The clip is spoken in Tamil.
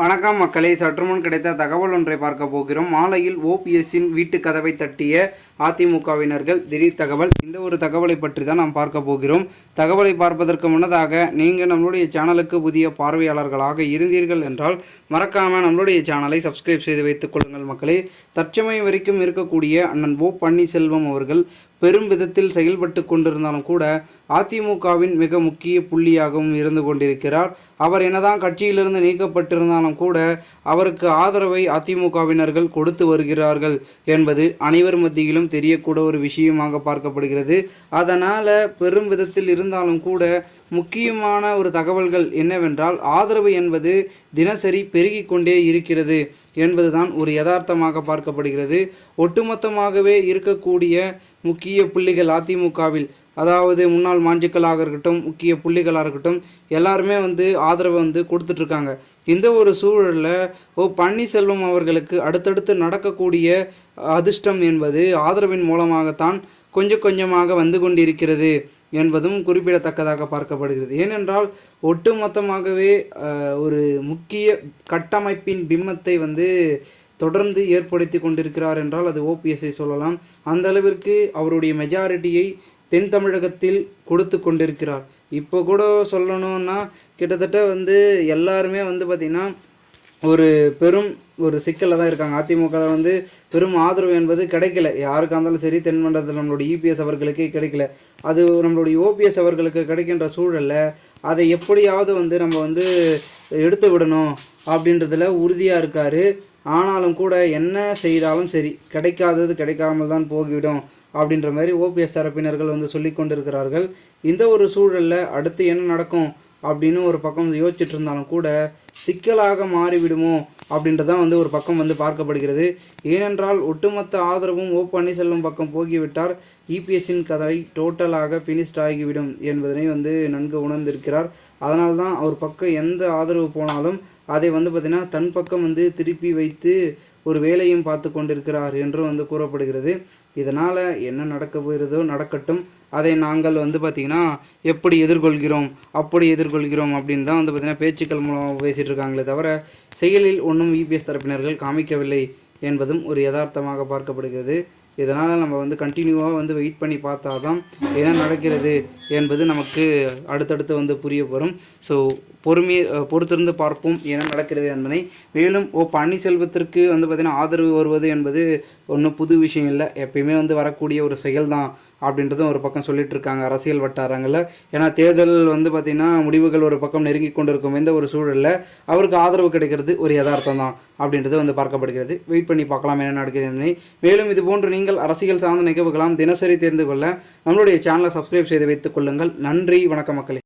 வணக்கம் மக்களே, சற்றுமுன் கிடைத்த தகவல் ஒன்றை பார்க்க போகிறோம். மாலையில் ஓபிஎஸ்ஸின் வீட்டு கதவை தட்டிய அதிமுகவினர்கள் திடீர் தகவல். இந்த ஒரு தகவலை பற்றி தான் நாம் பார்க்க போகிறோம். தகவலை பார்ப்பதற்கு முன்னதாக நீங்கள் நம்மளுடைய சேனலுக்கு புதிய பார்வையாளர்களாக இருந்தீர்கள் என்றால் மறக்காமல் நம்மளுடைய சேனலை சப்ஸ்கிரைப் செய்து வைத்துக் கொள்ளுங்கள் மக்களே. தற்சமயம் வரைக்கும் இருக்கக்கூடிய அண்ணன் ஓ பன்னீர்செல்வம் அவர்கள் பெரும் விதத்தில் செயல்பட்டு கொண்டிருந்தாலும் கூட அதிமுகவின் மிக முக்கிய புள்ளியாகவும் இருந்து கொண்டிருக்கிறார். அவர் என்னதான் கட்சியிலிருந்து நீக்கப்பட்டிருந்தாலும் கூட அவருக்கு ஆதரவை அதிமுகவினர்கள் கொடுத்து வருகிறார்கள் என்பது அனைவர் மத்தியிலும் தெரியக்கூட ஒரு விஷயமாக பார்க்கப்படுகிறது. அதனால் பெரும் விதத்தில் இருந்தாலும் கூட முக்கியமான ஒரு தகவல்கள் என்னவென்றால் ஆதரவு என்பது தினசரி பெருகி கொண்டே இருக்கிறது என்பதுதான் ஒரு யதார்த்தமாக பார்க்கப்படுகிறது. ஒட்டுமொத்தமாகவே இருக்கக்கூடிய முக்கிய புள்ளிகள் அதிமுகவில், அதாவது முன்னாள் மாஞ்சிக்கலாக இருக்கட்டும், முக்கிய புள்ளிகளாக இருக்கட்டும், எல்லாருமே ஆதரவை கொடுத்துட்ருக்காங்க. இந்த ஒரு சூழலில் ஓ பன்னீர்செல்வம் அவர்களுக்கு அடுத்தடுத்து நடக்கக்கூடிய அதிர்ஷ்டம் என்பது ஆதரவின் மூலமாகத்தான் கொஞ்சம் கொஞ்சமாக வந்து கொண்டிருக்கிறது என்பதும் குறிப்பிடத்தக்கதாக பார்க்கப்படுகிறது. ஏனென்றால் ஒட்டுமொத்தமாகவே ஒரு முக்கிய கட்டமைப்பின் பிம்பத்தை தொடர்ந்து ஏற்படுத்தி கொண்டிருக்கிறார் என்றால் அது ஓபிஎஸ்ஐ சொல்லலாம். அந்த அளவிற்கு அவருடைய மெஜாரிட்டியை தென் தமிழகத்தில் கொடுத்து கொண்டிருக்கிறார். இப்போ கூட சொல்லணும்னா கிட்டத்தட்ட எல்லாருமே பார்த்திங்கன்னா ஒரு சிக்கலில் தான் இருக்காங்க. அதிமுக பெரும் ஆதரவு என்பது கிடைக்கல. யாருக்காக இருந்தாலும் சரி, தென் மண்டலத்தில் நம்மளுடைய இபிஎஸ் அவர்களுக்கு கிடைக்கல. அது நம்மளுடைய ஓபிஎஸ் அவர்களுக்கு கிடைக்கின்ற சூழலில் அதை எப்படியாவது நம்ம எடுத்து விடணும் அப்படின்றதுல உறுதியாக இருக்கார். ஆனாலும் கூட என்ன செய்தாலும் சரி, கிடைக்காதது கிடைக்காமல் தான் போய்விடும் அப்படின்ற மாதிரி ஓபிஎஸ் தரப்பினர்கள் சொல்லி கொண்டிருக்கிறார்கள். இந்த ஒரு சூழலில் அடுத்து என்ன நடக்கும் அப்படின்னு ஒரு பக்கம் யோசிச்சுட்டு இருந்தாலும் கூட சிக்கலாக மாறிவிடுமோ அப்படின்றதான் ஒரு பக்கம் பார்க்கப்படுகிறது. ஏனென்றால் ஒட்டுமொத்த ஆதரவும் ஓ பன்னீர்செல்வம் பக்கம் போகிவிட்டார். இபிஎஸ்ஸின் கதை டோட்டலாக ஃபினிஷ்ட் ஆகிவிடும் என்பதனை நன்கு உணர்ந்திருக்கிறார். அதனால்தான் அவர் பக்கம் எந்த ஆதரவு போனாலும் அதை பார்த்திங்கன்னா தன் பக்கம் திருப்பி வைத்து ஒரு வேலையும் பார்த்து கொண்டிருக்கிறார் என்று கூறப்படுகிறது. இதனால் என்ன நடக்க போகிறதோ நடக்கட்டும். அதை நாங்கள் பார்த்திங்கன்னா எப்படி எதிர்கொள்கிறோம் அப்படி எதிர்கொள்கிறோம் அப்படின்னு தான் பார்த்திங்கன்னா பேச்சுக்கள் மூலமாக பேசிகிட்டு இருக்காங்களே தவிர செயலில் ஒன்றும் இபிஎஸ் தரப்பினர்கள் காமிக்கவில்லை என்பதும் ஒரு யதார்த்தமாக பார்க்கப்படுகிறது. இதனால் நம்ம கண்டினியூவாக வெயிட் பண்ணி பார்த்தா தான் என்ன நடக்கிறது என்பது நமக்கு அடுத்தடுத்து புரிய வரும். ஸோ பொறுத்திருந்து பார்ப்போம் என்ன நடக்கிறது என்பதை. மேலும் ஓ பன்னீர்செல்வத்திற்கு பார்த்திங்கன்னா ஆதரவு வருவது என்பது ஒன்றும் புது விஷயம் இல்லை. எப்பயுமே வரக்கூடிய ஒரு செயல் தான் அப்படின்றதும் ஒரு பக்கம் சொல்லிட்டு இருக்காங்க அரசியல் வட்டாரங்களில். ஏன்னா தேர்தல் பார்த்திங்கன்னா முடிவுகள் ஒரு பக்கம் நெருங்கி கொண்டிருக்கும் இந்த ஒரு சூழலில் அவருக்கு ஆதரவு கிடைக்கிறது ஒரு யதார்த்தம் தான் அப்படின்றது பார்க்கப்படுகிறது. வெயிட் பண்ணி பார்க்கலாம் என்ன நடக்குது என்பதை. மேலும் இது போன்று நீங்கள் அரசியல் சார்ந்த நிகழ்வுகளாம் தினசரி தெரிந்து கொள்ள நம்மளுடைய சேனலை சப்ஸ்கிரைப் செய்து வைத்துக் கொள்ளுங்கள். நன்றி, வணக்கம் மக்களே.